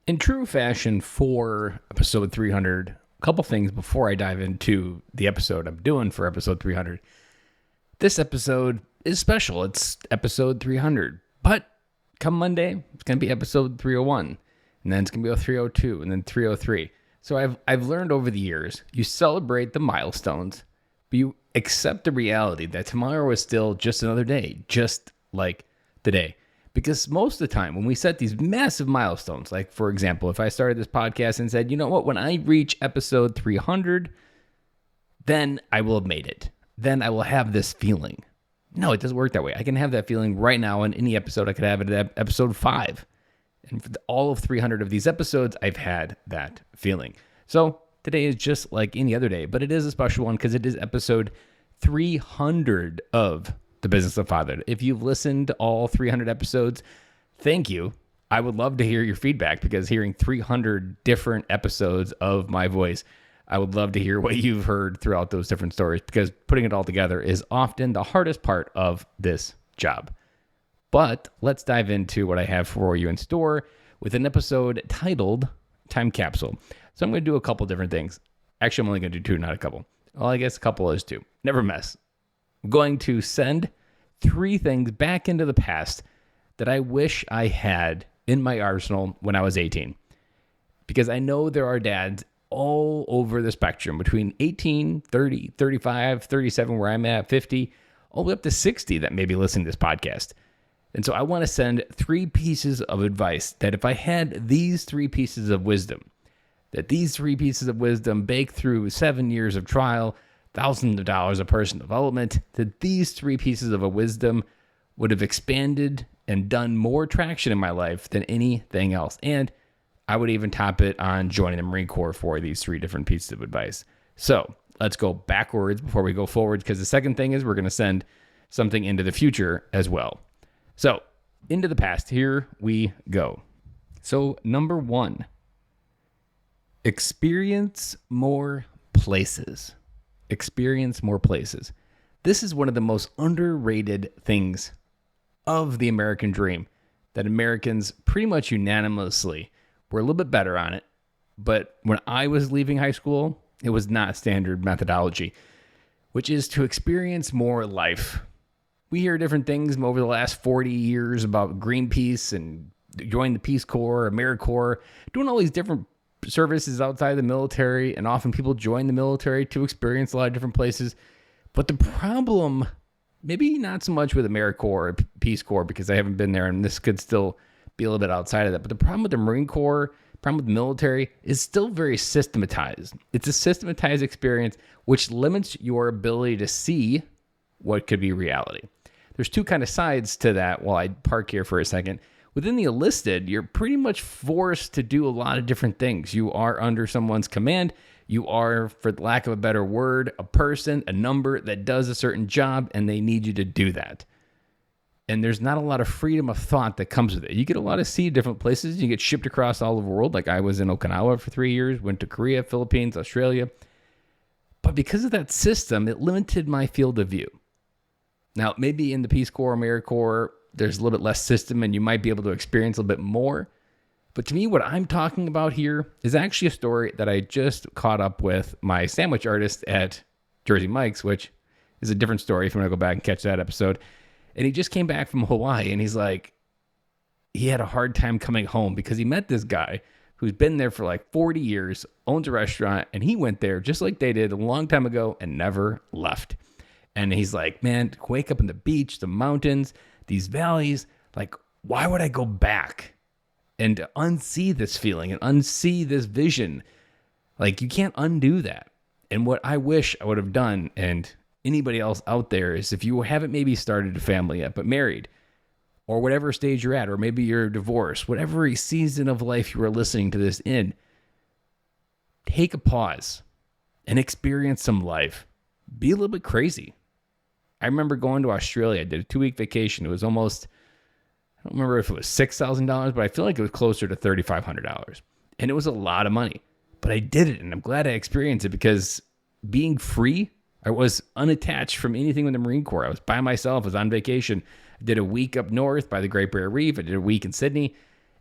In true fashion for episode 300, a couple things before I dive into the episode I'm doing for episode 300. This episode is special. It's episode 300. But come Monday, it's going to be episode 301. And then it's going to be a 302 and then 303. So I've learned over the years, you celebrate the milestones, but you accept the reality that tomorrow is still just another day, just like today. Because most of the time when we set these massive milestones, like for example, if I started this podcast and said, you know what, when I reach episode 300, then I will have made it. Then I will have this feeling. No, it doesn't work that way. I can have that feeling right now in any episode. I could have it at episode 5. And for all of 300 of these episodes, I've had that feeling. So today is just like any other day, but it is a special one because it is episode 300 of The Business of Fatherhood. If you've listened to all 300 episodes, thank you. I would love to hear your feedback because hearing 300 different episodes of my voice, I would love to hear what you've heard throughout those different stories because putting it all together is often the hardest part of this job. But let's dive into what I have for you in store with an episode titled Time Capsule. So I'm going to do a couple different things. Actually, I'm only going to do 2, not a couple. Well, I guess a couple is 2. Never mess. I'm going to send 3 things back into the past that I wish I had in my arsenal when I was 18. Because I know there are dads all over the spectrum between 18, 30, 35, 37, where I'm at, 50, all the way up to 60 that may be listening to this podcast. And so I want to send 3 pieces of advice that if I had these 3 pieces of wisdom, that these 3 pieces of wisdom baked through 7 years of trial, thousands of dollars of personal development, that these 3 pieces of wisdom would have expanded and done more traction in my life than anything else. And I would even top it on joining the Marine Corps for these 3 different pieces of advice. So let's go backwards before we go forward, because the second thing is we're going to send something into the future as well. So into the past, here we go. So number 1, experience more places. Experience more places. This is one of the most underrated things of the American dream, that Americans pretty much unanimously were a little bit better on it. But when I was leaving high school, it was not standard methodology, which is to experience more life. We hear different things over the last 40 years about Greenpeace and joining the Peace Corps, AmeriCorps, doing all these different services outside the military, and often people join the military to experience a lot of different places. But the problem, maybe not so much with AmeriCorps or Peace Corps, because I haven't been there, and this could still be a little bit outside of that. But the problem with the Marine Corps, problem with the military, is still very systematized. It's a systematized experience, which limits your ability to see what could be reality. There's 2 kind of sides to that while I park here for a second. Within the enlisted, you're pretty much forced to do a lot of different things. You are under someone's command. You are, for lack of a better word, a person, a number that does a certain job, and they need you to do that. And there's not a lot of freedom of thought that comes with it. You get a lot of see different places. You get shipped across all over the world. Like I was in Okinawa for 3 years, went to Korea, Philippines, Australia. But because of that system, it limited my field of view. Now, maybe in the Peace Corps, AmeriCorps, there's a little bit less system and you might be able to experience a little bit more. But to me, what I'm talking about here is actually a story that I just caught up with my sandwich artist at Jersey Mike's, which is a different story if you want to go back and catch that episode. And he just came back from Hawaii and he's like, he had a hard time coming home because he met this guy who's been there for like 40 years, owns a restaurant, and he went there just like they did a long time ago and never left. And he's like, man, wake up on the beach, the mountains, these valleys, like, why would I go back and unsee this feeling and unsee this vision? Like, you can't undo that. And what I wish I would have done, and anybody else out there, is if you haven't maybe started a family yet, but married, or whatever stage you're at, or maybe you're divorced, whatever season of life you are listening to this in, take a pause and experience some life. Be a little bit crazy. I remember going to Australia. I did a 2-week vacation. It was almost, I don't remember if it was $6,000, but I feel like it was closer to $3,500. And it was a lot of money. But I did it, and I'm glad I experienced it because being free, I was unattached from anything with the Marine Corps. I was by myself. I was on vacation. I did a week up north by the Great Barrier Reef. I did a week in Sydney.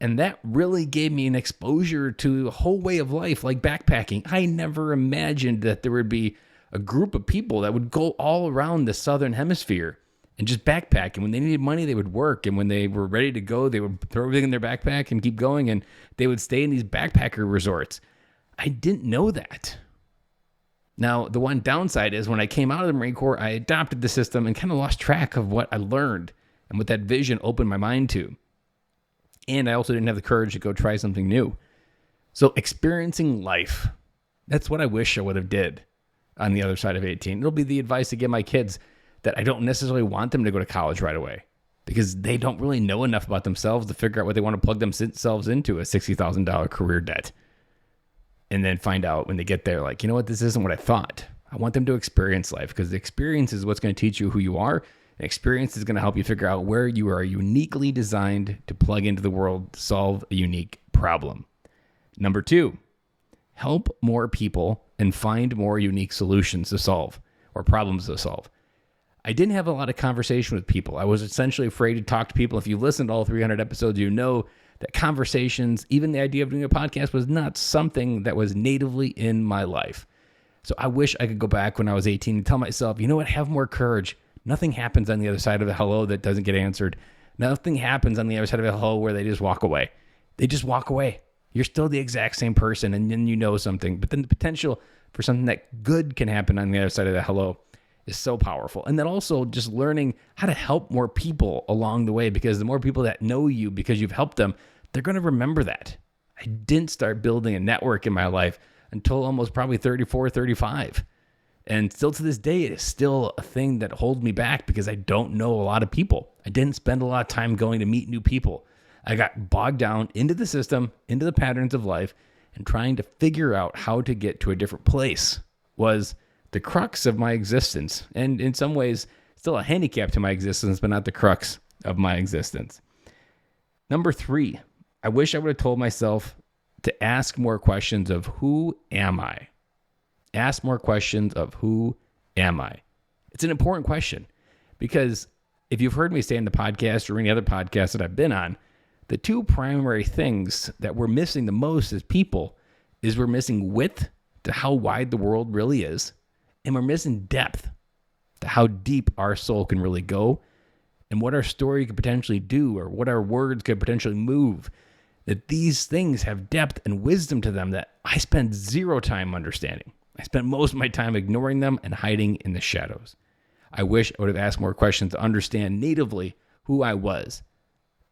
And that really gave me an exposure to a whole way of life, like backpacking. I never imagined that there would be a group of people that would go all around the southern hemisphere and just backpack. And when they needed money, they would work. And when they were ready to go, they would throw everything in their backpack and keep going. And they would stay in these backpacker resorts. I didn't know that. Now, the one downside is when I came out of the Marine Corps, I adopted the system and kind of lost track of what I learned and what that vision opened my mind to. And I also didn't have the courage to go try something new. So experiencing life, that's what I wish I would have did on the other side of 18. It'll be the advice to give my kids that I don't necessarily want them to go to college right away because they don't really know enough about themselves to figure out what they want to plug themselves into, a $60,000 career debt. And then find out when they get there, like, you know what, this isn't what I thought. I want them to experience life because the experience is what's going to teach you who you are. And experience is going to help you figure out where you are uniquely designed to plug into the world to solve a unique problem. Number 2, help more people and find more unique solutions to solve or problems to solve. I didn't have a lot of conversation with people. I was essentially afraid to talk to people. If you listened to all 300 episodes, you know that conversations, even the idea of doing a podcast, was not something that was natively in my life. So I wish I could go back when I was 18 and tell myself, you know what, have more courage. Nothing happens on the other side of a hello that doesn't get answered. Nothing happens on the other side of a hello where they just walk away. They just walk away. You're still the exact same person, and then you know something. But then the potential for something that good can happen on the other side of the hello is so powerful. And then also just learning how to help more people along the way, because the more people that know you because you've helped them, they're going to remember that. I didn't start building a network in my life until almost probably 34, 35. And still to this day, it is still a thing that holds me back because I don't know a lot of people. I didn't spend a lot of time going to meet new people. I got bogged down into the system, into the patterns of life, and trying to figure out how to get to a different place was the crux of my existence. And in some ways, still a handicap to my existence, but not the crux of my existence. Number 3, I wish I would have told myself to ask more questions of who am I? Ask more questions of who am I? It's an important question because if you've heard me say in the podcast or any other podcast that I've been on, the 2 primary things that we're missing the most as people is we're missing width to how wide the world really is, and we're missing depth to how deep our soul can really go and what our story could potentially do or what our words could potentially move. That these things have depth and wisdom to them that I spend 0 time understanding. I spent most of my time ignoring them and hiding in the shadows. I wish I would have asked more questions to understand natively who I was.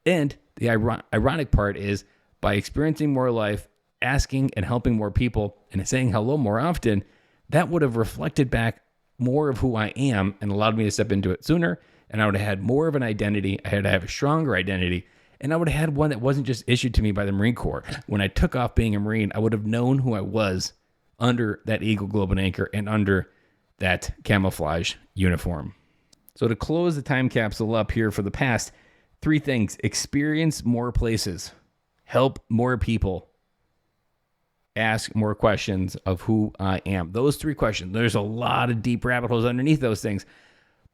And the ironic part is by experiencing more life, asking and helping more people, and saying hello more often, that would have reflected back more of who I am and allowed me to step into it sooner. And I would have had more of an identity. I had to have a stronger identity. And I would have had one that wasn't just issued to me by the Marine Corps. When I took off being a Marine, I would have known who I was under that Eagle, Globe, and Anchor and under that camouflage uniform. So to close the time capsule up here for the past 3 things: experience more places, help more people, ask more questions of who I am. Those 3 questions. There's a lot of deep rabbit holes underneath those things.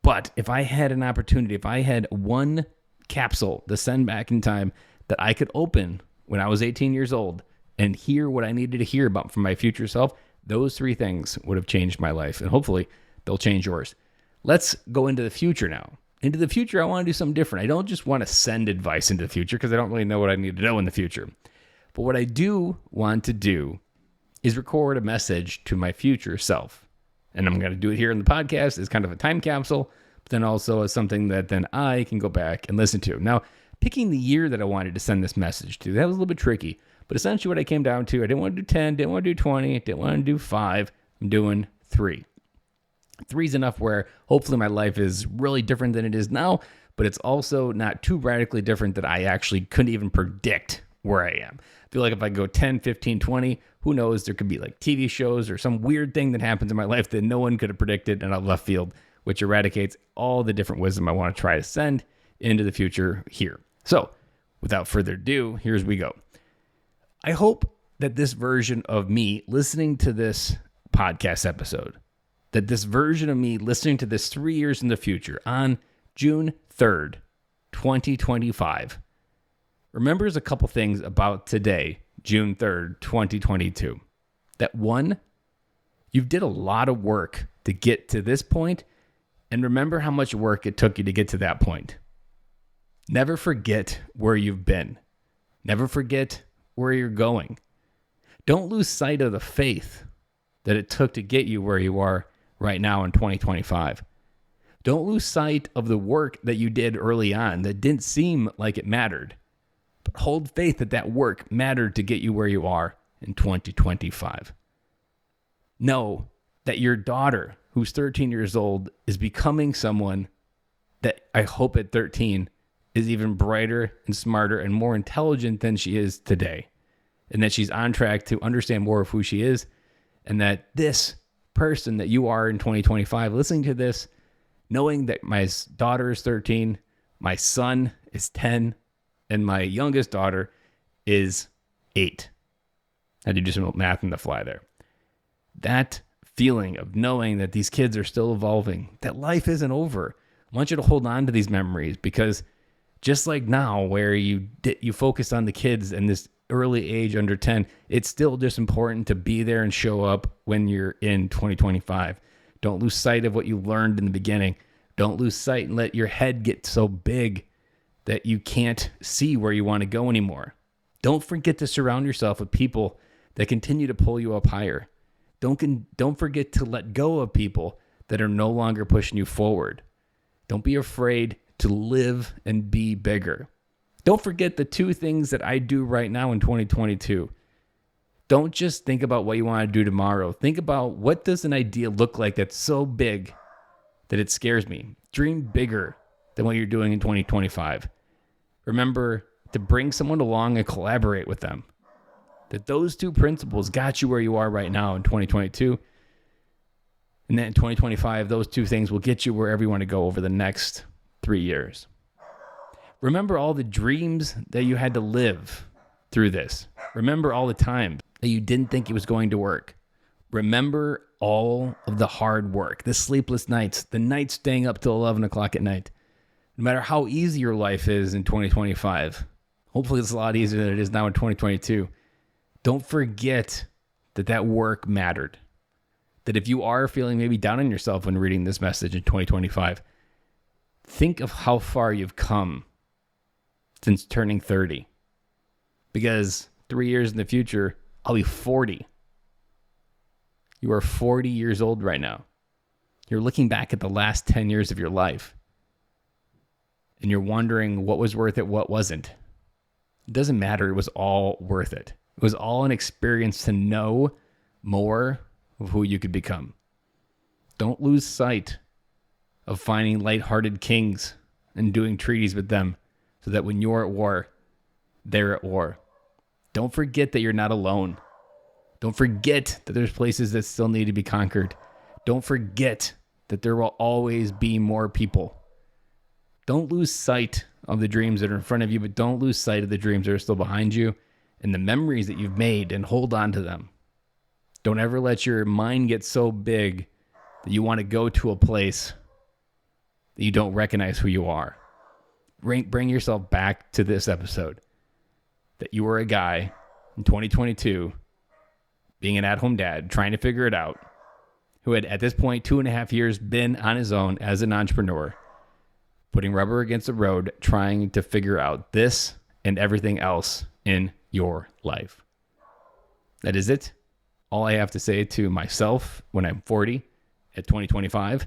But if I had an opportunity, if I had one capsule to send back in time that I could open when I was 18 years old and hear what I needed to hear about from my future self, those 3 things would have changed my life. And hopefully they'll change yours. Let's go into the future now. Into the future, I want to do something different. I don't just want to send advice into the future because I don't really know what I need to know in the future. But what I do want to do is record a message to my future self. And I'm going to do it here in the podcast as kind of a time capsule, but then also as something that then I can go back and listen to. Now, picking the year that I wanted to send this message to, that was a little bit tricky. But essentially what I came down to, I didn't want to do 10, didn't want to do 20, didn't want to do 5. I'm doing 3. 3 is enough where hopefully my life is really different than it is now, but it's also not too radically different that I actually couldn't even predict where I am. I feel like if I go 10, 15, 20, who knows, there could be like TV shows or some weird thing that happens in my life that no one could have predicted and out of left field, which eradicates all the different wisdom I want to try to send into the future here. So without further ado, here's we go. I hope that this version of me listening to this podcast episode, that this version of me listening to this 3 years in the future on June 3rd, 2025, remembers a couple things about today, June 3rd, 2022. That one, you did a lot of work to get to this point, and remember how much work it took you to get to that point. Never forget where you've been. Never forget where you're going. Don't lose sight of the faith that it took to get you where you are right now in 2025. Don't lose sight of the work that you did early on that didn't seem like it mattered. But hold faith that that work mattered to get you where you are in 2025. Know that your daughter, who's 13 years old, is becoming someone that I hope at 13 is even brighter and smarter and more intelligent than she is today. And that she's on track to understand more of who she is. And that this person that you are in 2025, listening to this, knowing that my daughter is 13, my son is 10, and my youngest daughter is 8. I had to do some math on the fly there. That feeling of knowing that these kids are still evolving, that life isn't over. I want you to hold on to these memories, because just like now where you focus on the kids and this early age under 10, it's still just important to be there and show up when you're in 2025. Don't lose sight of what you learned in the beginning. Don't lose sight and let your head get so big that you can't see where you want to go anymore. Don't forget to surround yourself with people that continue to pull you up higher. Don't forget to let go of people that are no longer pushing you forward. Don't be afraid to live and be bigger. Don't forget the 2 things that I do right now in 2022. Don't just think about what you want to do tomorrow. Think about, what does an idea look like that's so big that it scares me? Dream bigger than what you're doing in 2025. Remember to bring someone along and collaborate with them. That those 2 principles got you where you are right now in 2022. And then in 2025, those 2 things will get you wherever you want to go over the next 3 years. Remember all the dreams that you had to live through this. Remember all the times that you didn't think it was going to work. Remember all of the hard work, the sleepless nights, the nights staying up till 11 o'clock at night. No matter how easy your life is in 2025, hopefully it's a lot easier than it is now in 2022. Don't forget that that work mattered. That if you are feeling maybe down on yourself when reading this message in 2025, think of how far you've come since turning 30. Because 3 years in the future, I'll be 40. You are 40 years old right now. You're looking back at the last 10 years of your life. And you're wondering what was worth it, what wasn't. It doesn't matter. It was all worth it. It was all an experience to know more of who you could become. Don't lose sight of finding lighthearted kings and doing treaties with them so that when you're at war, they're at war. Don't forget that you're not alone. Don't forget that there's places that still need to be conquered. Don't forget that there will always be more people. Don't lose sight of the dreams that are in front of you, but don't lose sight of the dreams that are still behind you and the memories that you've made, and hold on to them. Don't ever let your mind get so big that you want to go to a place that you don't recognize who you are. Bring yourself back to this episode. That you were a guy in 2022, being an at-home dad, trying to figure it out, who had at this point 2.5 years been on his own as an entrepreneur, putting rubber against the road, trying to figure out this and everything else in your life. That is it. All I have to say to myself when I'm 40 at 2025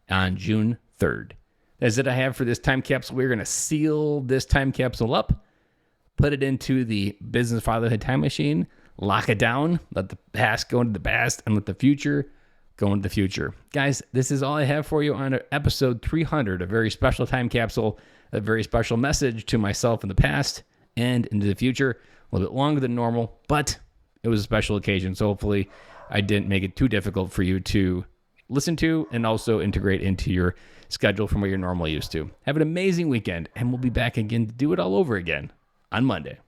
on June 3rd. That's it I have for this time capsule. We're going to seal this time capsule up, put it into the business fatherhood time machine, lock it down, let the past go into the past, and let the future go into the future. Guys, this is all I have for you on episode 300, a very special time capsule, a very special message to myself in the past and into the future. A little bit longer than normal, but it was a special occasion, so hopefully I didn't make it too difficult for you to listen to and also integrate into your schedule from what you're normally used to. Have an amazing weekend, and we'll be back again to do it all over again on Monday.